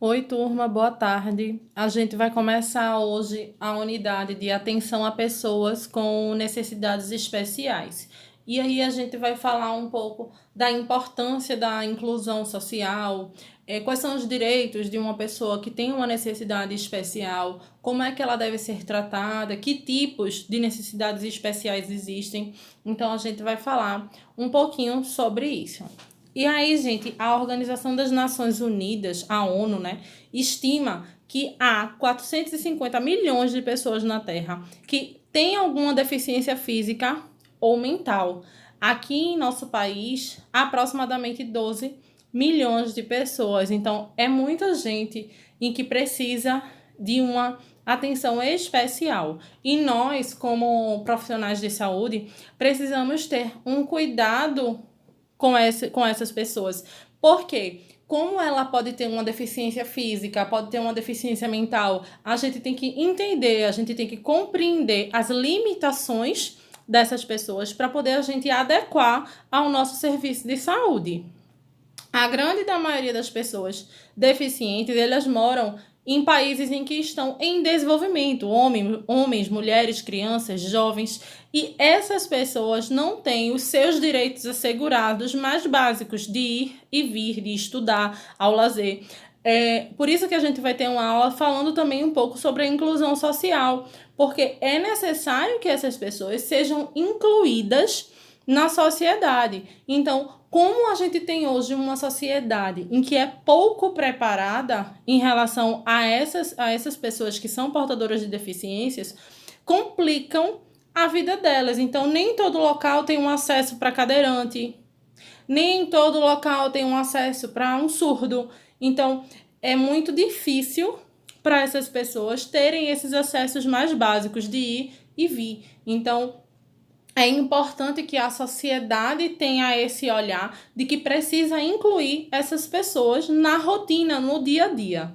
Oi, turma, boa tarde. A gente vai começar hoje a unidade de atenção a pessoas com necessidades especiais. E aí a gente vai falar um pouco da importância da inclusão social, quais são os direitos de uma pessoa que tem uma necessidade especial, como é que ela deve ser tratada, que tipos de necessidades especiais existem. Então a gente vai falar um pouquinho sobre isso. E aí, gente, a Organização das Nações Unidas, a ONU, né, estima que há 450 milhões de pessoas na Terra que têm alguma deficiência física ou mental. Aqui em nosso país, aproximadamente 12 milhões de pessoas. Então, é muita gente em que precisa de uma atenção especial. E nós, como profissionais de saúde, precisamos ter um cuidado com essas pessoas. Por quê? Como ela pode ter uma deficiência física, pode ter uma deficiência mental, a gente tem que entender, a gente tem que compreender as limitações dessas pessoas para poder a gente adequar ao nosso serviço de saúde. A grande da maioria das pessoas deficientes, elas moram em países em que estão em desenvolvimento, homens, mulheres, crianças, jovens, e essas pessoas não têm os seus direitos assegurados mais básicos de ir e vir, de estudar, ao lazer. Por isso que a gente vai ter uma aula falando também um pouco sobre a inclusão social, porque é necessário que essas pessoas sejam incluídas na sociedade. Então, como a gente tem hoje uma sociedade em que é pouco preparada em relação a essas pessoas que são portadoras de deficiências, complicam a vida delas. Então, nem todo local tem um acesso para cadeirante, nem todo local tem um acesso para um surdo. Então, é muito difícil para essas pessoas terem esses acessos mais básicos de ir e vir. Então, é importante que a sociedade tenha esse olhar de que precisa incluir essas pessoas na rotina, no dia a dia.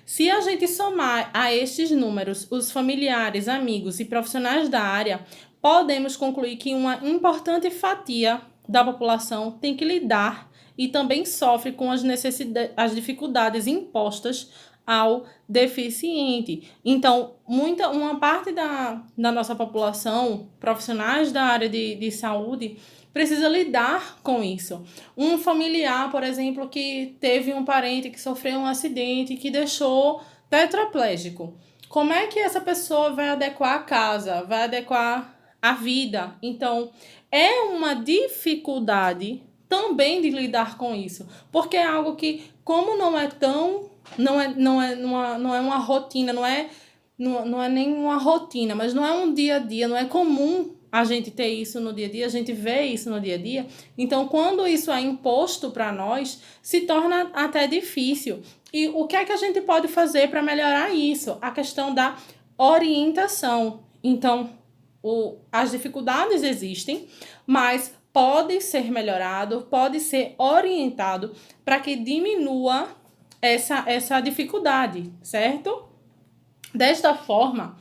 Se a gente somar a estes números os familiares, amigos e profissionais da área, podemos concluir que uma importante fatia da população tem que lidar e também sofre com as dificuldades impostas ao deficiente. Então, uma parte da nossa população, profissionais da área de saúde, precisa lidar com isso. Um familiar, por exemplo, que teve um parente que sofreu um acidente que deixou tetraplégico. Como é que essa pessoa vai adequar a casa, vai adequar a vida? Então, é uma dificuldade também de lidar com isso, porque é algo que, como não é tão, não é uma rotina, não é nem uma rotina, mas não é um dia a dia, não é comum a gente ter isso no dia a dia, a gente vê isso no dia a dia. Então, quando isso é imposto para nós, se torna até difícil. E o que é que a gente pode fazer para melhorar isso? A questão da orientação. Então, as dificuldades existem, mas pode ser melhorado, pode ser orientado para que diminua essa dificuldade, certo? Desta forma,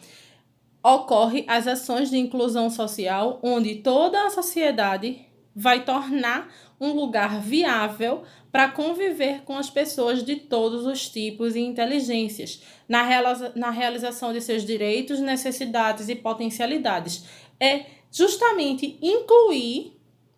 ocorre as ações de inclusão social, onde toda a sociedade vai tornar um lugar viável para conviver com as pessoas de todos os tipos e inteligências, na realização de seus direitos, necessidades e potencialidades. É justamente incluir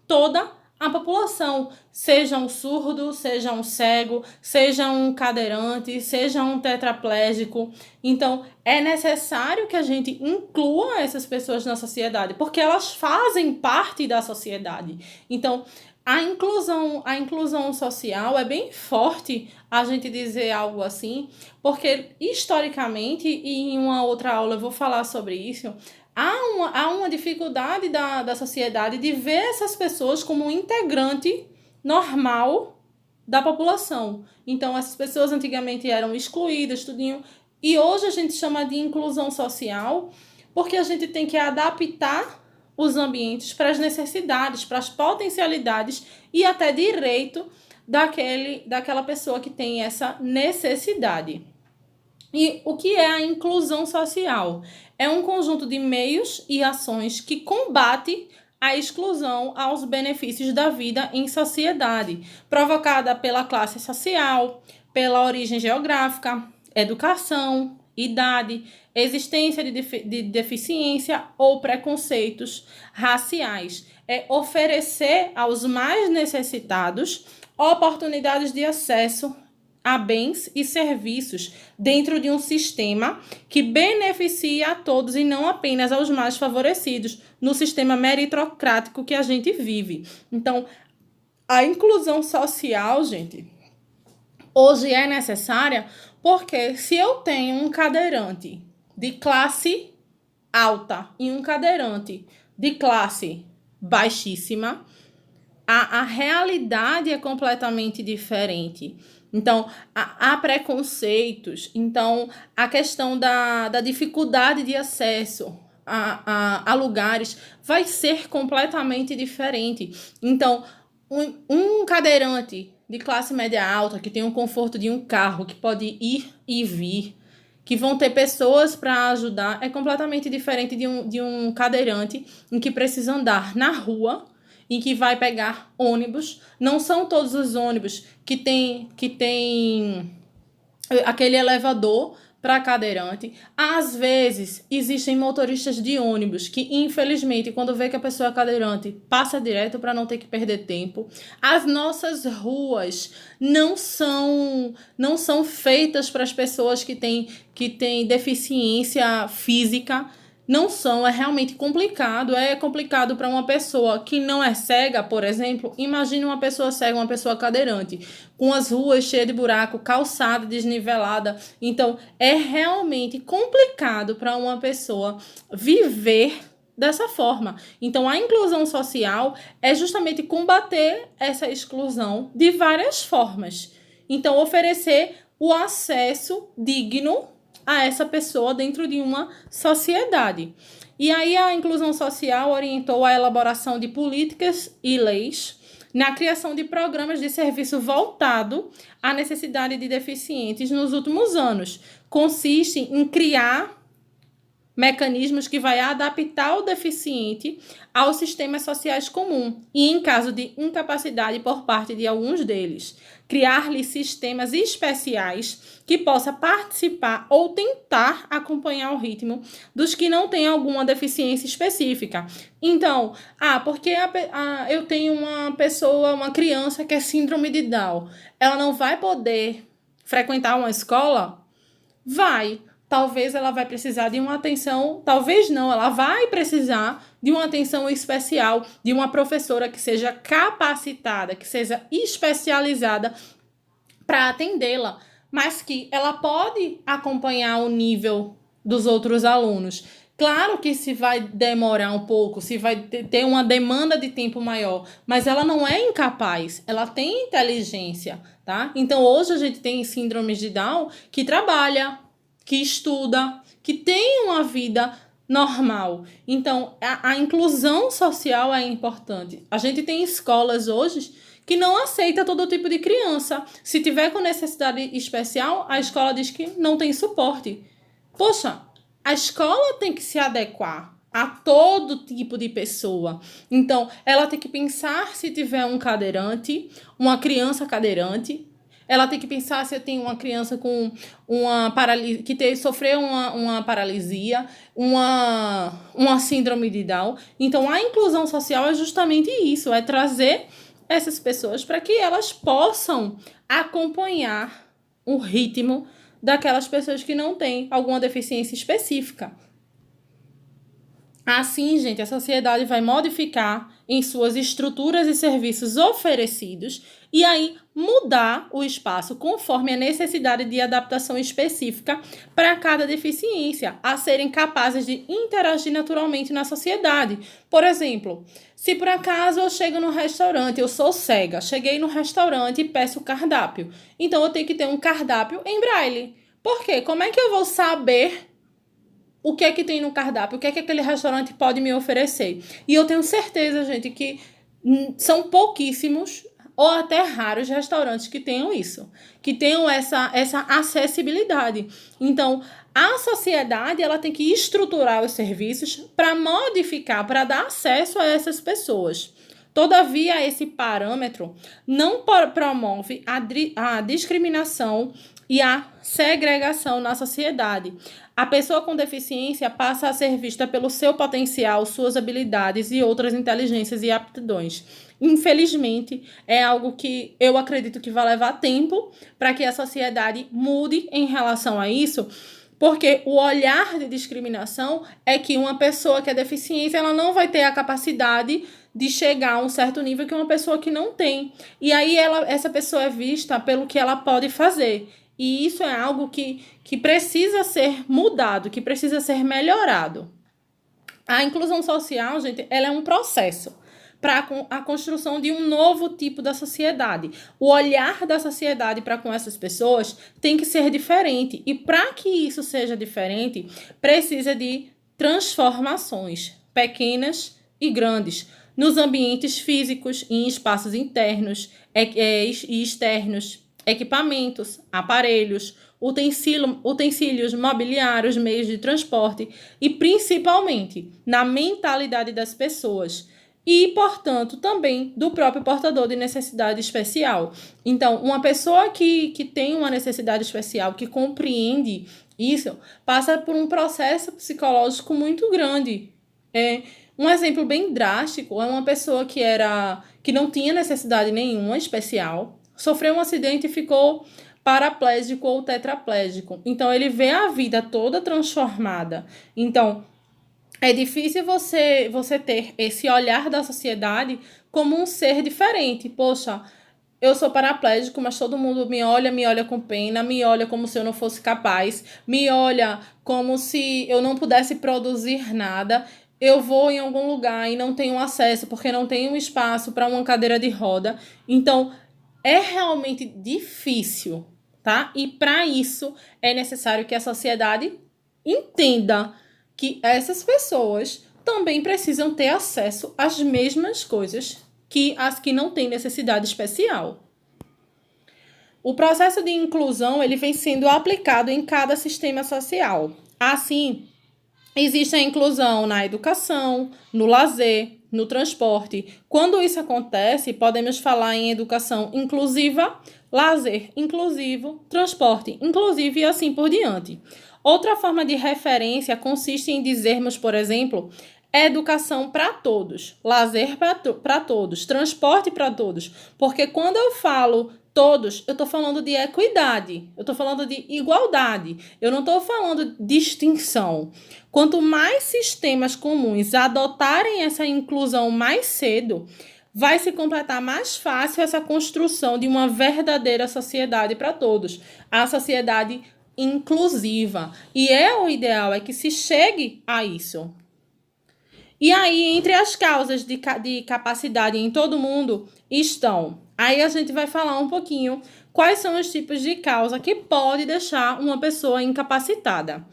toda a população, seja um surdo, seja um cego, seja um cadeirante, seja um tetraplégico. Então, é necessário que a gente inclua essas pessoas na sociedade, porque elas fazem parte da sociedade. Então, a inclusão social é bem forte a gente dizer algo assim, porque historicamente, e em uma outra aula eu vou falar sobre isso, há uma dificuldade da sociedade de ver essas pessoas como um integrante normal da população. Então, essas pessoas antigamente eram excluídas, tudinho, e hoje a gente chama de inclusão social, porque a gente tem que adaptar os ambientes para as necessidades, para as potencialidades e até direito daquela pessoa que tem essa necessidade. E o que é a inclusão social? É um conjunto de meios e ações que combate a exclusão aos benefícios da vida em sociedade, provocada pela classe social, pela origem geográfica, educação, idade, existência de deficiência ou preconceitos raciais. É oferecer aos mais necessitados oportunidades de acesso a bens e serviços dentro de um sistema que beneficia a todos e não apenas aos mais favorecidos, no sistema meritocrático que a gente vive. Então, a inclusão social, gente, hoje é necessária porque se eu tenho um cadeirante de classe alta e um cadeirante de classe baixíssima, a realidade é completamente diferente. Então, há preconceitos. Então, a questão da dificuldade de acesso a lugares vai ser completamente diferente. Então, um cadeirante de classe média alta, que tem o conforto de um carro, que pode ir e vir, que vão ter pessoas para ajudar, é completamente diferente de um cadeirante em que precisa andar na rua, em que vai pegar ônibus. Não são todos os ônibus que tem aquele elevador para cadeirante. Às vezes, existem motoristas de ônibus que, infelizmente, quando vê que a pessoa é cadeirante, passa direto para não ter que perder tempo. As nossas ruas não são feitas para as pessoas que têm deficiência física. Não são, é realmente complicado. É complicado para uma pessoa que não é cega, por exemplo. Imagine uma pessoa cega, uma pessoa cadeirante, com as ruas cheias de buraco, calçada desnivelada. Então, é realmente complicado para uma pessoa viver dessa forma. Então, a inclusão social é justamente combater essa exclusão de várias formas. Então, oferecer o acesso digno a essa pessoa dentro de uma sociedade. E aí a inclusão social orientou a elaboração de políticas e leis na criação de programas de serviço voltado à necessidade de deficientes nos últimos anos. Consiste em criar mecanismos que vai adaptar o deficiente aos sistemas sociais comuns e, em caso de incapacidade por parte de alguns deles, criar-lhe sistemas especiais que possa participar ou tentar acompanhar o ritmo dos que não têm alguma deficiência específica. Então, porque eu tenho uma criança que é síndrome de Down, ela não vai poder frequentar uma escola? Vai. Talvez ela vai precisar de uma atenção, talvez não, ela vai precisar de uma atenção especial, de uma professora que seja capacitada, que seja especializada para atendê-la, mas que ela pode acompanhar o nível dos outros alunos. Claro que se vai demorar um pouco, se vai ter uma demanda de tempo maior, mas ela não é incapaz, ela tem inteligência, tá? Então, hoje a gente tem síndromes de Down que trabalha, que estuda, que tem uma vida normal. Então, a inclusão social é importante. A gente tem escolas hoje que não aceita todo tipo de criança. Se tiver com necessidade especial, a escola diz que não tem suporte. Poxa, a escola tem que se adequar a todo tipo de pessoa. Então, ela tem que pensar se tiver um cadeirante, uma criança cadeirante. Ela tem que pensar se eu tenho uma criança com uma paralisia, que sofreu uma paralisia, uma síndrome de Down. Então, a inclusão social é justamente isso, é trazer essas pessoas para que elas possam acompanhar o ritmo daquelas pessoas que não têm alguma deficiência específica. Assim, gente, a sociedade vai modificar em suas estruturas e serviços oferecidos e aí mudar o espaço conforme a necessidade de adaptação específica para cada deficiência, a serem capazes de interagir naturalmente na sociedade. Por exemplo, se por acaso eu chego no restaurante, eu sou cega, cheguei no restaurante e peço cardápio, então eu tenho que ter um cardápio em braille. Por quê? Como é que eu vou saber o que é que tem no cardápio, o que é que aquele restaurante pode me oferecer? E eu tenho certeza, gente, que são pouquíssimos ou até raros restaurantes que tenham isso, que tenham essa acessibilidade. Então, a sociedade ela tem que estruturar os serviços para modificar, para dar acesso a essas pessoas. Todavia, esse parâmetro não promove a discriminação e a segregação na sociedade. A pessoa com deficiência passa a ser vista pelo seu potencial, suas habilidades e outras inteligências e aptidões. Infelizmente, é algo que eu acredito que vai levar tempo para que a sociedade mude em relação a isso, porque o olhar de discriminação é que uma pessoa que é deficiente, ela não vai ter a capacidade de chegar a um certo nível que uma pessoa que não tem. E aí essa pessoa é vista pelo que ela pode fazer. E isso é algo que precisa ser mudado, que precisa ser melhorado. A inclusão social, gente, ela é um processo para a construção de um novo tipo da sociedade. O olhar da sociedade para com essas pessoas tem que ser diferente. E para que isso seja diferente, precisa de transformações pequenas e grandes nos ambientes físicos, em espaços internos e externos, equipamentos, aparelhos, utensílios mobiliários, meios de transporte e, principalmente, na mentalidade das pessoas e, portanto, também do próprio portador de necessidade especial. Então, uma pessoa que tem uma necessidade especial, que compreende isso, passa por um processo psicológico muito grande. Um exemplo bem drástico é uma pessoa que não tinha necessidade nenhuma especial, sofreu um acidente e ficou paraplégico ou tetraplégico. Então, ele vê a vida toda transformada. Então, é difícil você ter esse olhar da sociedade como um ser diferente. Poxa, eu sou paraplégico, mas todo mundo me olha com pena, me olha como se eu não fosse capaz, me olha como se eu não pudesse produzir nada. Eu vou em algum lugar e não tenho acesso porque não tenho espaço para uma cadeira de roda. Então, é realmente difícil, tá? E para isso é necessário que a sociedade entenda que essas pessoas também precisam ter acesso às mesmas coisas que as que não têm necessidade especial. O processo de inclusão ele vem sendo aplicado em cada sistema social. Assim, existe a inclusão na educação, no lazer, no transporte. Quando isso acontece, podemos falar em educação inclusiva, lazer inclusivo, transporte inclusivo e assim por diante. Outra forma de referência consiste em dizermos, por exemplo, educação para todos, lazer para todos, transporte para todos. Porque quando eu falo todos, eu estou falando de equidade, eu estou falando de igualdade, eu não estou falando de distinção. Quanto mais sistemas comuns adotarem essa inclusão mais cedo, vai se completar mais fácil essa construção de uma verdadeira sociedade para todos. A sociedade inclusiva. E o ideal é que se chegue a isso. E aí, entre as causas de capacidade em todo mundo estão... Aí a gente vai falar um pouquinho quais são os tipos de causa que pode deixar uma pessoa incapacitada.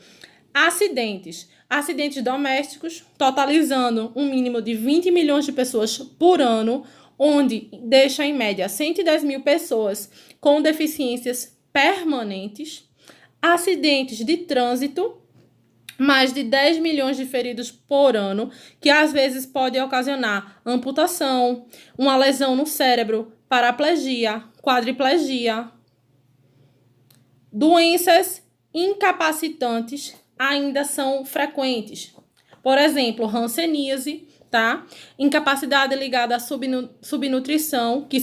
Acidentes. Acidentes domésticos, totalizando um mínimo de 20 milhões de pessoas por ano, onde deixa em média 110 mil pessoas com deficiências permanentes. Acidentes de trânsito, mais de 10 milhões de feridos por ano, que às vezes pode ocasionar amputação, uma lesão no cérebro, paraplegia, quadriplegia. Doenças incapacitantes ainda são frequentes. Por exemplo, hanseníase, tá? Incapacidade ligada à subnutrição, que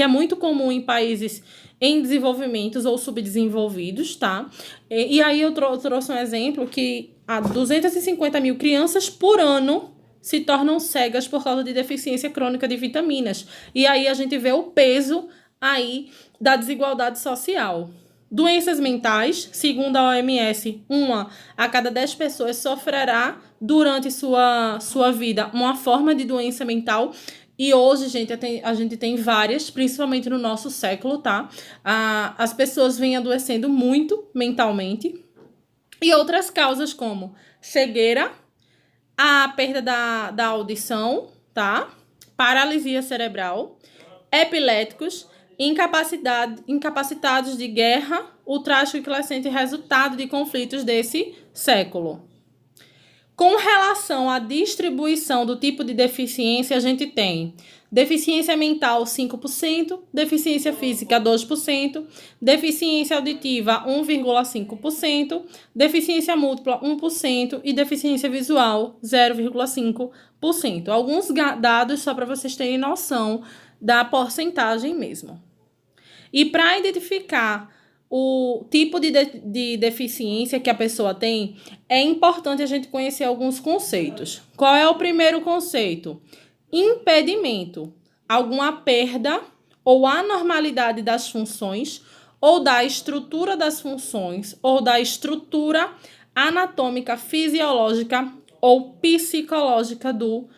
é muito comum em países em desenvolvimentos ou subdesenvolvidos, tá? E aí eu trouxe um exemplo que 250 mil crianças por ano se tornam cegas por causa de deficiência crônica de vitaminas. E aí a gente vê o peso aí da desigualdade social. Doenças mentais, segundo a OMS, 1 a cada 10 pessoas sofrerá durante sua vida uma forma de doença mental. E hoje, gente, a gente tem várias, principalmente no nosso século, tá? As pessoas vêm adoecendo muito mentalmente. E outras causas como cegueira, a perda da audição, tá? Paralisia cerebral, epiléticos, incapacitados de guerra, o trágico e crescente resultado de conflitos desse século. Com relação à distribuição do tipo de deficiência, a gente tem deficiência mental 5%, deficiência física 2%, deficiência auditiva 1,5%, deficiência múltipla 1% e deficiência visual 0,5%. Alguns dados só para vocês terem noção da porcentagem mesmo. E para identificar o tipo de deficiência que a pessoa tem, é importante a gente conhecer alguns conceitos. Qual é o primeiro conceito? Impedimento. Alguma perda ou anormalidade das funções, ou da estrutura das funções, ou da estrutura anatômica, fisiológica ou psicológica do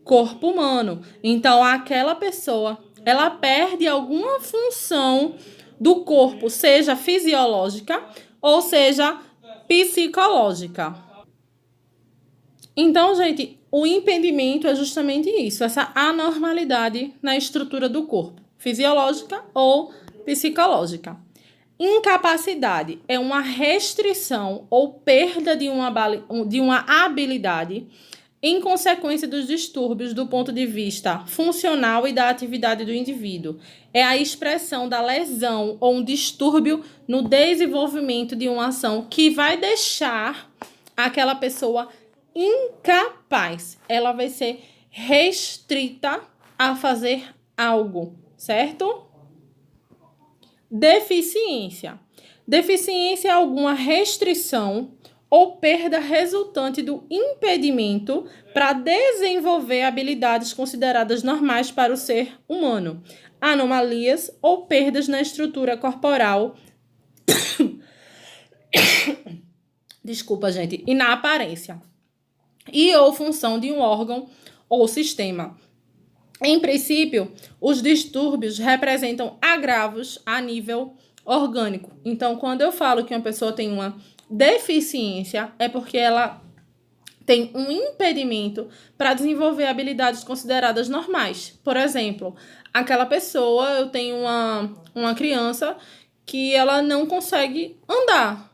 corpo humano. Então, aquela pessoa, ela perde alguma função do corpo, seja fisiológica ou seja psicológica. Então, gente, o impedimento é justamente isso, essa anormalidade na estrutura do corpo, fisiológica ou psicológica. Incapacidade é uma restrição ou perda de uma habilidade em consequência dos distúrbios do ponto de vista funcional e da atividade do indivíduo. É a expressão da lesão ou um distúrbio no desenvolvimento de uma ação que vai deixar aquela pessoa incapaz. Ela vai ser restrita a fazer algo, certo? Deficiência. Deficiência é alguma restrição ou perda resultante do impedimento para desenvolver habilidades consideradas normais para o ser humano, anomalias ou perdas na estrutura corporal, desculpa, gente, e na aparência, e ou função de um órgão ou sistema. Em princípio, os distúrbios representam agravos a nível orgânico. Então, quando eu falo que uma pessoa tem uma deficiência, é porque ela tem um impedimento para desenvolver habilidades consideradas normais. Por exemplo, aquela pessoa, eu tenho uma criança que ela não consegue andar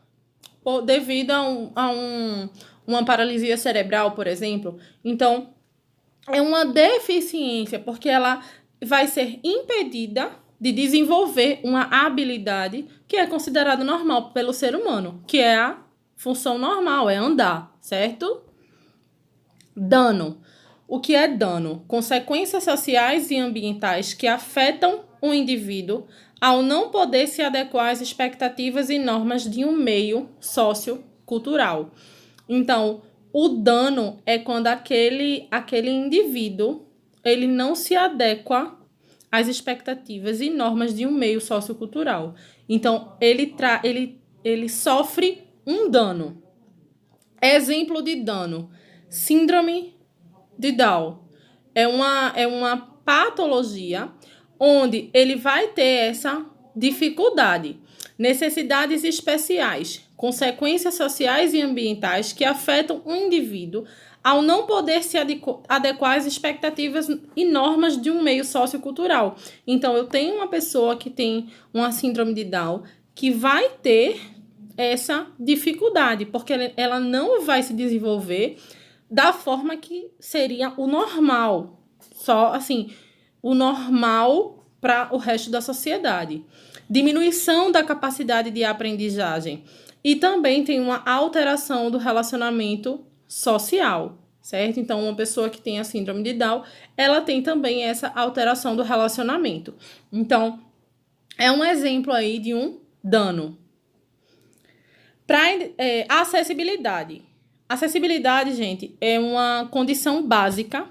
devido a uma paralisia cerebral, por exemplo. Então, é uma deficiência, porque ela vai ser impedida de desenvolver uma habilidade que é considerada normal pelo ser humano, que é a função normal, é andar, certo? Dano. O que é dano? Consequências sociais e ambientais que afetam o indivíduo ao não poder se adequar às expectativas e normas de um meio sociocultural. Então, o dano é quando aquele indivíduo ele não se adequa às expectativas e normas de um meio sociocultural. Então, ele sofre um dano. Exemplo de dano: síndrome de Down. É uma patologia onde ele vai ter essa dificuldade, necessidades especiais, consequências sociais e ambientais que afetam o indivíduo ao não poder se adequar às expectativas e normas de um meio sociocultural. Então, eu tenho uma pessoa que tem uma síndrome de Down que vai ter essa dificuldade, porque ela não vai se desenvolver da forma que seria o normal, só assim, o normal para o resto da sociedade. Diminuição da capacidade de aprendizagem e também tem uma alteração do relacionamento social, certo? Então, uma pessoa que tem a síndrome de Down, ela tem também essa alteração do relacionamento. Então, é um exemplo aí de um dano. Para acessibilidade. Acessibilidade, gente, é uma condição básica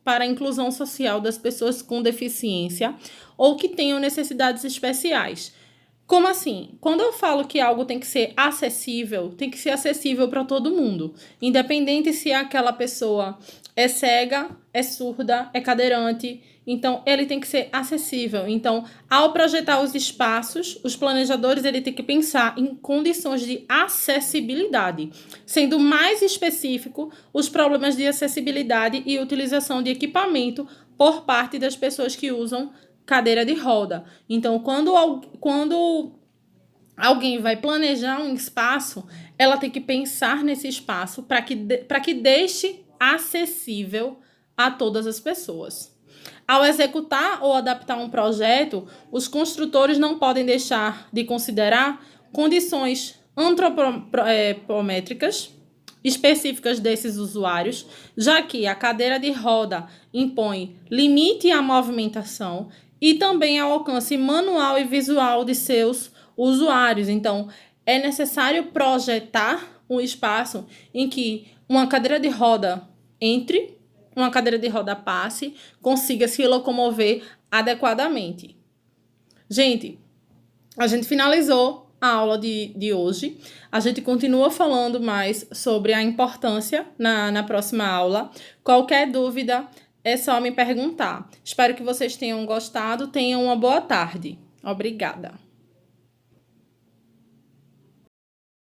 para a inclusão social das pessoas com deficiência ou que tenham necessidades especiais. Como assim? Quando eu falo que algo tem que ser acessível para todo mundo, independente se aquela pessoa é cega, é surda, é cadeirante. Então, ele tem que ser acessível. Então, ao projetar os espaços, os planejadores ele tem que pensar em condições de acessibilidade, sendo mais específico os problemas de acessibilidade e utilização de equipamento por parte das pessoas que usam cadeira de roda. Então, quando alguém vai planejar um espaço, ela tem que pensar nesse espaço para que deixe acessível a todas as pessoas. Ao executar ou adaptar um projeto, os construtores não podem deixar de considerar condições antropométricas específicas desses usuários, já que a cadeira de roda impõe limite à movimentação e também ao alcance manual e visual de seus usuários. Então, é necessário projetar um espaço em que uma cadeira de roda entre, uma cadeira de roda passe, consiga se locomover adequadamente. Gente, a gente finalizou a aula de hoje. A gente continua falando mais sobre a importância na próxima aula. Qualquer dúvida é só me perguntar. Espero que vocês tenham gostado. Tenham uma boa tarde. Obrigada.